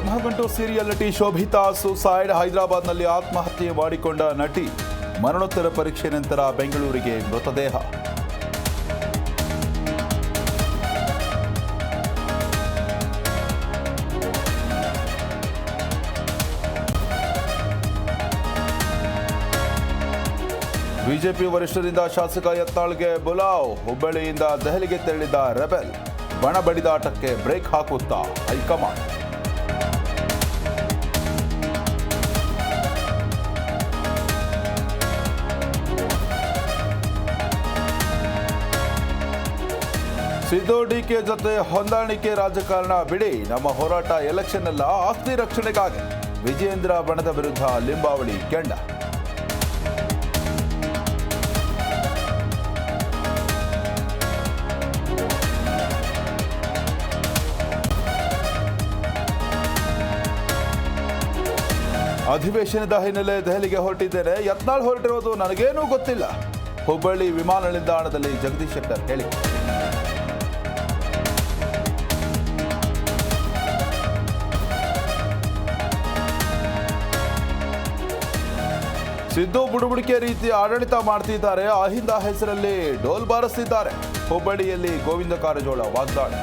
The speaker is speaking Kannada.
ಬ್ರಹ್ಮಗಂಟು ಸೀರಿಯಲ್ ನಟಿ ಶೋಭಿತಾ ಸುಸೈಡ್. ಹೈದರಾಬಾದ್ನಲ್ಲಿ ಆತ್ಮಹತ್ಯೆ ಮಾಡಿಕೊಂಡ ನಟಿ ಮರಣೋತ್ತರ ಪರೀಕ್ಷೆ ನಂತರ ಬೆಂಗಳೂರಿಗೆ ಮೃತದೇಹ. ಬಿಜೆಪಿ ವರಿಷ್ಠರಿಂದ ಶಾಸಕ ಯತ್ನಾಳ್ಗೆ ಬುಲಾವ್. ಹುಬ್ಬಳ್ಳಿಯಿಂದ ದೆಹಲಿಗೆ ತೆರಳಿದ ರೆಬೆಲ್. ಬಣ ಬಡಿದಾಟಕ್ಕೆ ಬ್ರೇಕ್ ಹಾಕುತ್ತಾ ಹೈಕಮಾಂಡ್. ಸಿದ್ದು ಡಿಕೆ ಜೊತೆ ಹೊಂದಾಣಿಕೆ ರಾಜಕಾರಣ ಬಿಡಿ, ನಮ್ಮ ಹೋರಾಟ ಎಲೆಕ್ಷನ್ ಅಲ್ಲ, ಆಸ್ತಿ ರಕ್ಷಣೆಗಾಗಿ. ವಿಜಯೇಂದ್ರ ಬಣದ ವಿರುದ್ಧ ಲಿಂಬಾವಳಿ ಕೆಂಡ. ಅಧಿವೇಶನದ ಹಿನ್ನೆಲೆ ದೆಹಲಿಗೆ ಹೊರಟಿದ್ದೇನೆ. ಯತ್ನಾಳ್ ಹೊರಟಿರೋದು ನನಗೇನೂ ಗೊತ್ತಿಲ್ಲ. ಹುಬ್ಬಳ್ಳಿ ವಿಮಾನ ನಿಲ್ದಾಣದಲ್ಲಿ ಜಗದೀಶ್ ಶೆಟ್ಟರ್ ಹೇಳಿಕೆ. ಸಿದ್ದು ಬುಡುಬುಡಿಕೆ ರೀತಿ ಆಡಳಿತ ಮಾಡ್ತಿದ್ದಾರೆ. ಅಹಿಂದ ಹೆಸರಲ್ಲಿ ಡೋಲ್ ಬಾರಿಸ್ತಿದ್ದಾರೆ. ಹುಬ್ಬಳ್ಳಿಯಲ್ಲಿ ಗೋವಿಂದ ಕಾರಜೋಳ ವಾಗ್ದಾಳಿ.